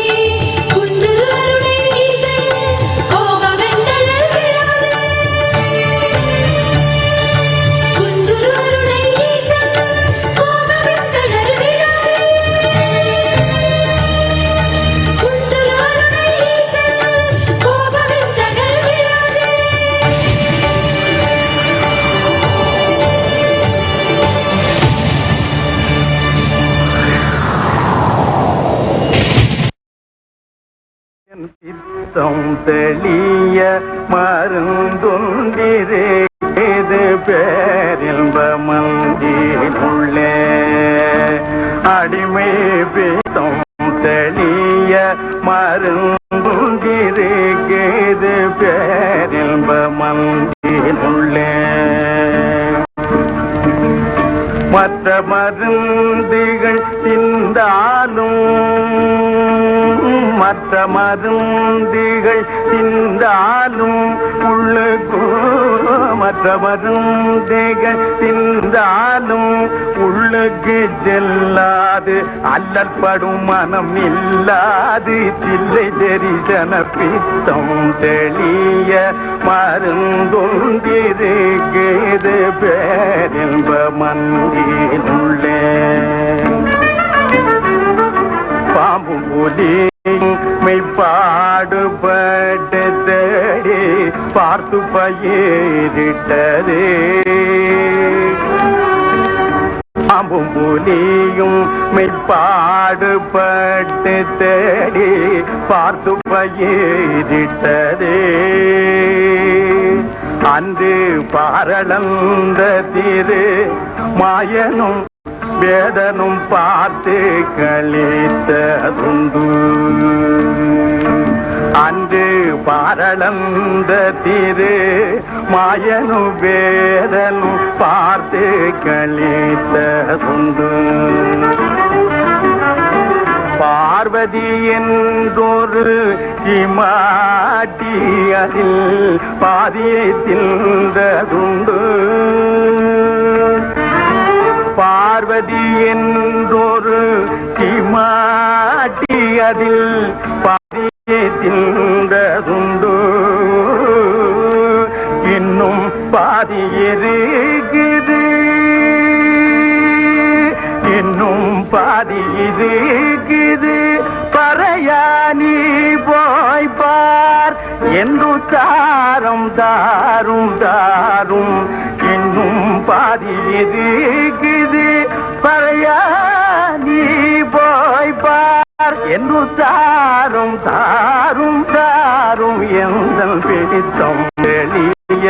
சித்தம் தெளிய மருந்தொன்றிரே பேரின்ப மந்தினுள்ளே அடிமை பித்தம் தெளிய மருந்தொன்றிரே பேரின்ப மந்தினுள்ளே மற்ற மருந்துகள் சிந்தாலும் மற்ற மருந்துகள் சிந்தாலும் உள்ளுக்கு மற்ற மருந்துகள் சிந்தாலும் உள்ளுக்கு செல்லாது அல்லற்படும் மனம் இல்லாது தில்லை தரிசன பித்தம் தெளிய மருந்தொன்றிருக்கிறது பேரின்ப மந்தினுள்ளே பாம்பும் புலி மெய்ப்பாடுபட்டு தேடி பார்த்து பயிரிட்டது பாம்பும் புலியும் மெய்ப்பாடுபட்டு தேடி பார்த்து பயிரிட்டது அன்று பாரளந்த திரு மாயனும் வேதனும் பார்த்து கழித்ததுண்டு அன்று பாரளந்த திரு மாயனும் வேதனும் பார்த்து கழித்ததுண்டு பார்வதி என்றொரு சிமாட்டி அதில் பாதியை தின்றதுண்டு பார்வதி என்றொரு சிமாட்டி அதில் பாதியை தின்றதுண்டு இன்னும் பாதி இருக்குது இன்னும் பாதி இருக்குது பறையானி போய் பார் என்று தாரும் தாரும் தாரும் இன்னும் பாதி இருக்குது பறையானி போய் பார் என்று தாரும் தாரும் தாரும் எந்த பிடித்தம் வெளிய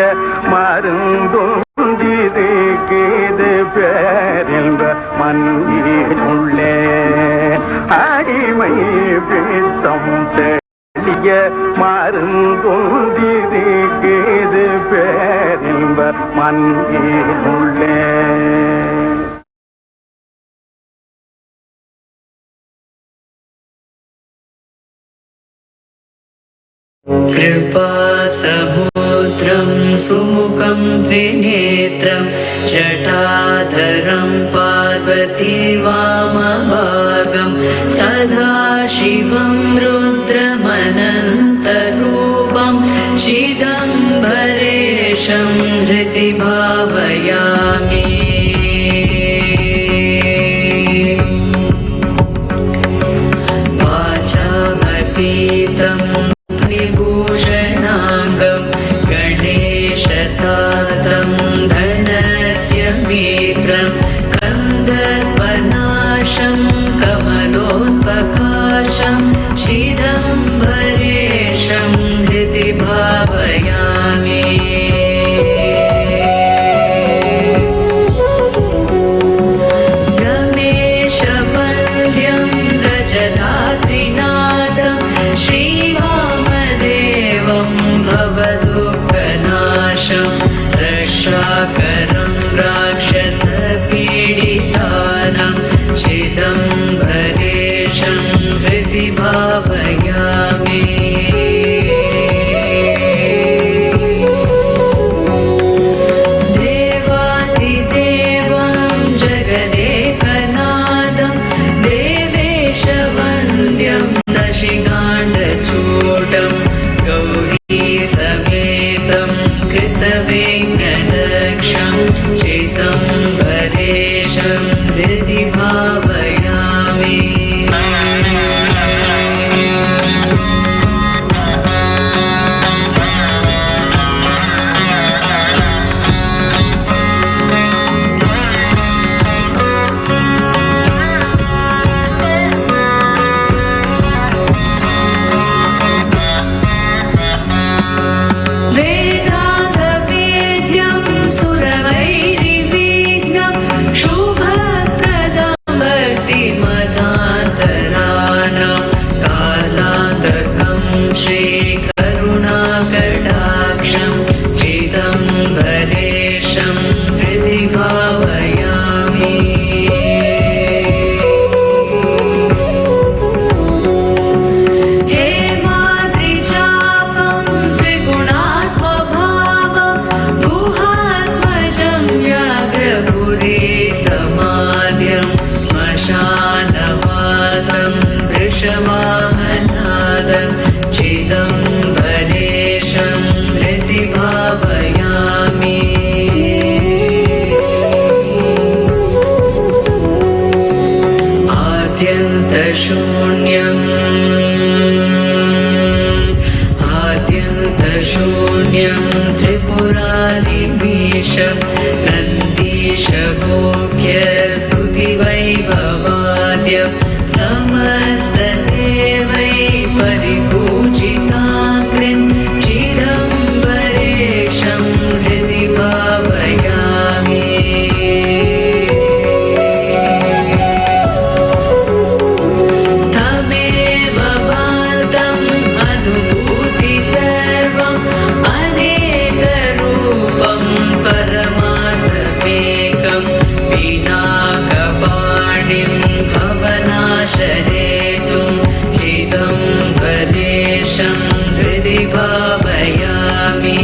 மருந்தொன்றிருக்கிறது பேரின்ப மந்தினுள்ளே அடிமை பிடித்தம் தெளிய மருந்தொன்றிருக்கிறது பேரின்ப மந்தினுள்ளே कृपासमुद्रं सुमुखं त्रिनेत्रं जटाधरं पार्वती वामभागं सदाशिवं रुद्रमनन्तरूपं चिदम्बरेशं हृदि भावयामि वाचामतीतं विभूषणाङ्गं गणेश शताब्दं धनस्य मित्रं कन्दर्पनाशं कमलोत्पकाशं चिदम्बरेशं हृदि भावयामि। रमेशवन्द्यं व्रजदात्रिनाथं श्रीवामदेवं भवदुःखनाशं रक्षाकरं राक्षसपीडितानां चिदम्बरेशं हृदि भावयामि। देवादिदेवं जगदेकनाथं देवेशवन्द्यं दशिकाण्डचूडं गौरीसमेतं कृतवेङ्कटक्षं चिदम्बरेशं हृदि भावयामि। वेदान्तवेद्यं सुरवैरिविघ्नं शुभप्रदं भक्तिमतान्तराणां कालान्तकं श्रीकरुणाकटाक्षं चिदम्बरेशं हृदि भावयामि। हेमाद्रिचापं त्रिगुणात्मभावं गुहात्मजं व्याघ्रपुरी समाद्यं श्मशानवासं वृषवाहनादं चिदम्बरेशं हृदि भावयामि। आद्यन्तशून्यं त्रिपुरादिमीशं नन्दीशगोप्यस्तुतिवैभवाद्यं समस्तदेवै परिपूजिताग्निं चिदम्बरेशं हृदि भावयामि। तमेव भान्तम् अनुभूति सर्वम् अनेकरूपं परमार्थमेकं पिनाकपाणिं भवनाशनेतुं चिदम्बरेशं हृदि भावयामि।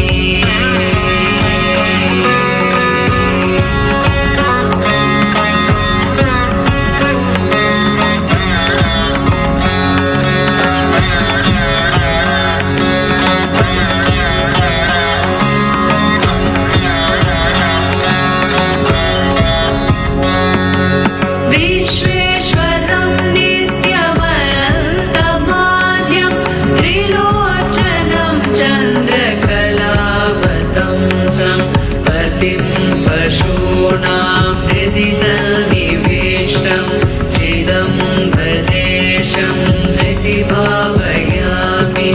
विश्वेश्वरं नित्यमनन्तमाद्यं त्रिलोचनं चन्द्रकलावतंसं पतिं पशूनां हृदि सन्निविष्टं चिदम्बरेशं हृदि भावयामि।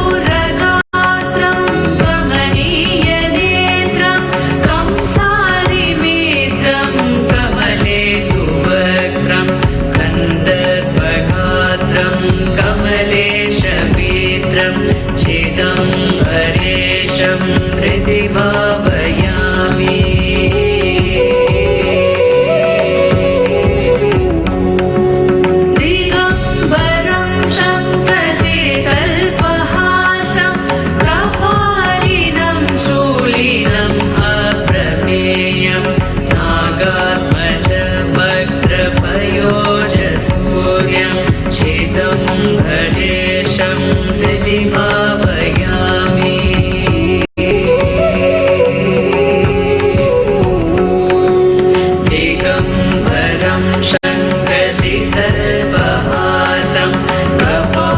कर्पूरगात्रं कमनीयनेत्रं कंसारिमित्रं कमलेतुवक्त्रं कन्दर्पगात्रं कमलेशमित्रं चिदम्बरेशं हृदि भावयामि। दिगम्बरं शङ्खशीतल्पहासं कपालिनं शूलिनम् अप्रमेयं नागात्मजवक्त्रपयोजसूर्यं चिदम्बरेशं हृदि भावयामि। दिगम्बरं शङ्खशीतल्पहासं कपालिनं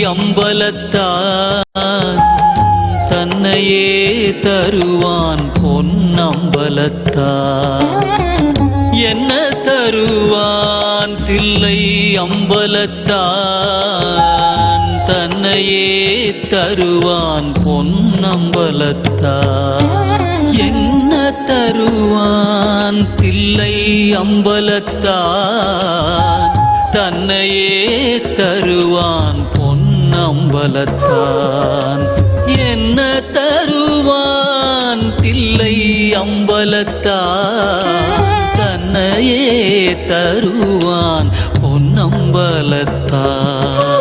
அம்பலத்தான் தன்னையே தருவான் பொன்னம்பலத்தான். என்ன தருவான் தில்லை அம்பலத்தான் தன்னையே தருவான் பொன்னம்பலத்தான். என்ன தருவான் தில்லை அம்பலத்தான் தன்னையே தருவான் பொன்னம்பலத்தான். என்ன தருவான் தில்லை அம்பலத்தான் தன்னையே தருவான் பொன்னம்பலத்தான்.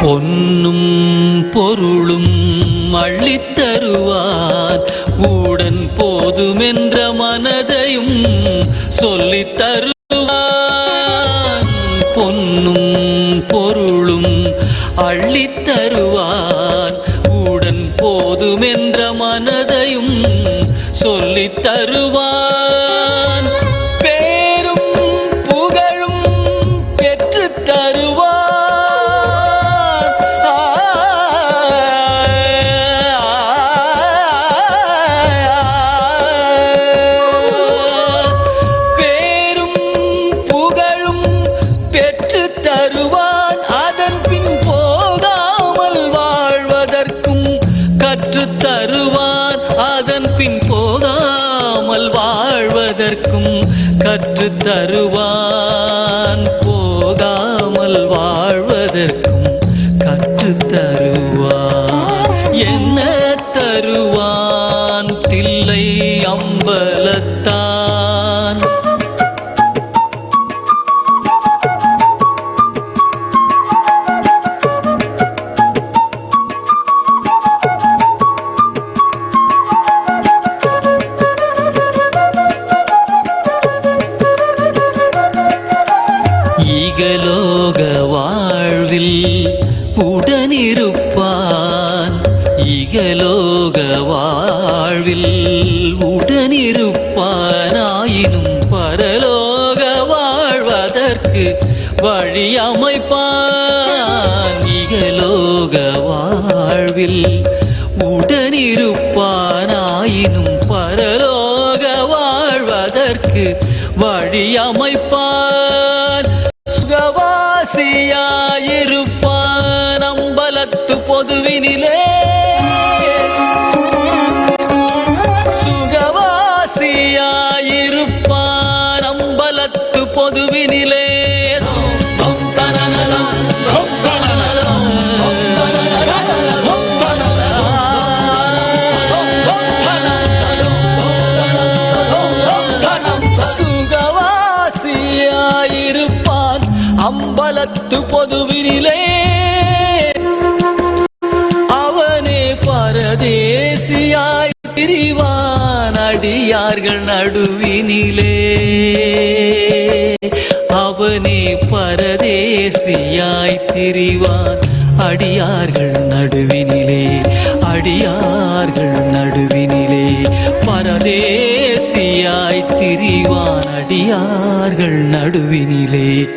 பொன்னும் பொருளும் அள்ளித்தருவான் உடன் போதுமென்ற மனதையும் சொல்லித் தருவான். பொன்னும் பொருளும் அள்ளித்தருவான் உடன் போதுமென்ற மனதையும் சொல்லித் தருவான். பேரும் புகழும் பெற்றுத் தருவான். கற்றுத் தருவான் போகாமல் வாழ்வதற்கும் கற்றுத் தருவான். என்ன தருவான் தில்லை அம்பலத்தான். ஈகலோக வாழ்வில் உடனிருப்பான். ஈகலோக வாழ்வில் உடனிருப்பானாயினும் பரலோக வாழ்வதற்கு வழி அமைப்பான். ஈகலோக வாழ்வில் உடனிருப்பானாயினும் பரலோக வாழ்வதற்கு வழி அமைப்பான். சுகவாசியாயிருப்பான் அம்பலத்து பொதுவினிலே. சுகவாசியாயிருப்பான் அம்பலத்து பொதுவினிலே. சுகவாசியாயிருப்பான் அம்பலத்து பொதுவினிலே. அவனே பரதேசியாய் திரிவான் அடியார்கள் நடுவினிலே. அவனே பரதேசியாய் திரிவான் அடியார்கள் நடுவினிலே. அடியார்கள் நடுவினிலே பரதேசியாய் திரிவான் அடியார்கள் நடுவினிலே.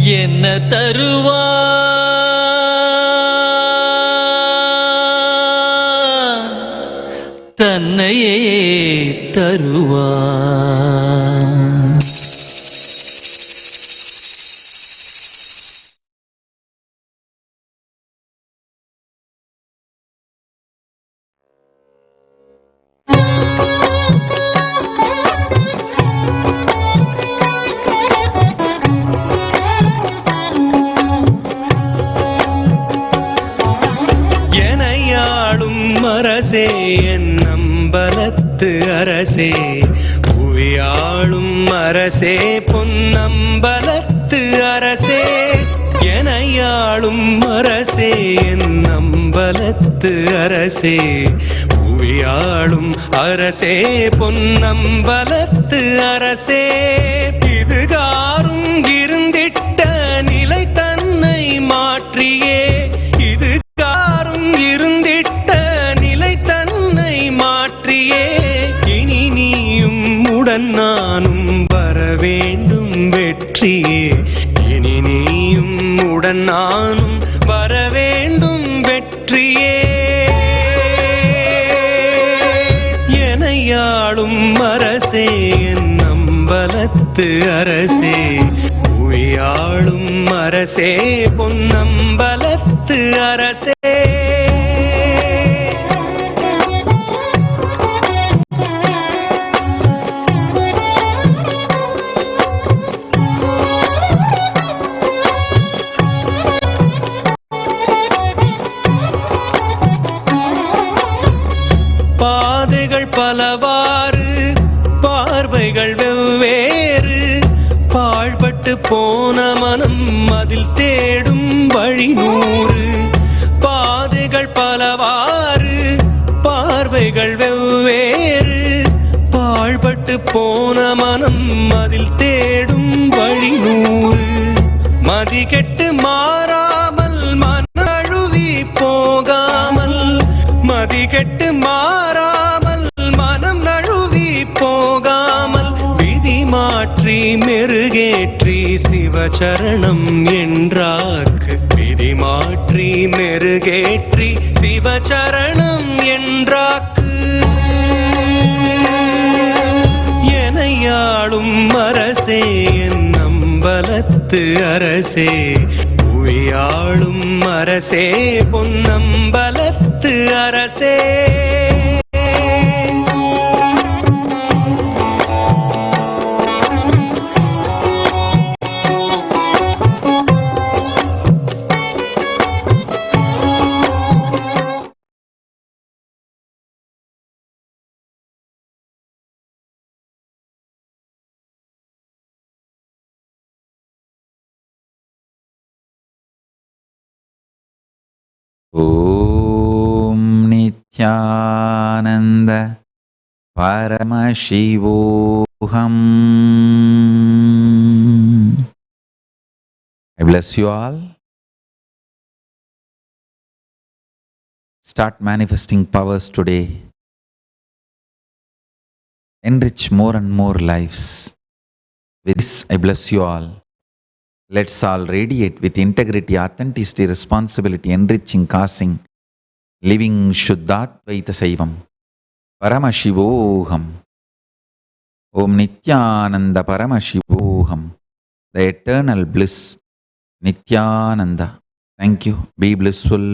என்ன தருவான் தன்னையே தருவான். அரசே என் அம்பலத்து அரசே, புவியாளும் அரசே பொன்னம்பலத்து அரசே, எனையாளும் அரசே என் அம்பலத்து அரசே, புவியாளும் அரசே பொன்னம்பலத்து அரசே, இதுகாரும் இருந்திட்ட உடன் நானும் வரவேண்டும் வெற்றியே. எனையாளும் அரசே என் அம்பலத்து அரசே, உயாளும் அரசே பொன்னம்பலத்து அரசே. பாதைகள் பலவாறு, பார்வைகள் வெவ்வேறு, பாழ்பட்டு போன மனம் அதில் தேடும் வழி நூறு. பாதைகள் பலவாறு, பார்வைகள் வெவ்வேறு, பாழ்பட்டு போன மனம் அதில் தேடும் வழி நூறு. மதி கெட்டு மாறாமல் மனழுவி போகாமல், மதி கெட்டு மாறாமல் மனம் நழுவி போகாமல், விதி மாற்றி மெருகேற்றி சிவச்சரணம் என்றாக்கு, விதி மாற்றி மெருகேற்றி சிவச்சரணம் என்றாக்கு. எனையாளும் அரசே என் அம்பலத்து அரசே, உயாளும் அரசே பொன்னம்பலத்து அரசே. Om Nithyananda Paramashivoham. I bless you all. Start manifesting powers today. Enrich more and more lives. With this, I bless you all. Let's all radiate with integrity, authenticity, responsibility, enriching, causing, living Shuddhatvaita Saivam. Paramashivoham. Om Nithyananda Paramashivoham. The eternal bliss, Nithyananda. Thank you. Be blissful.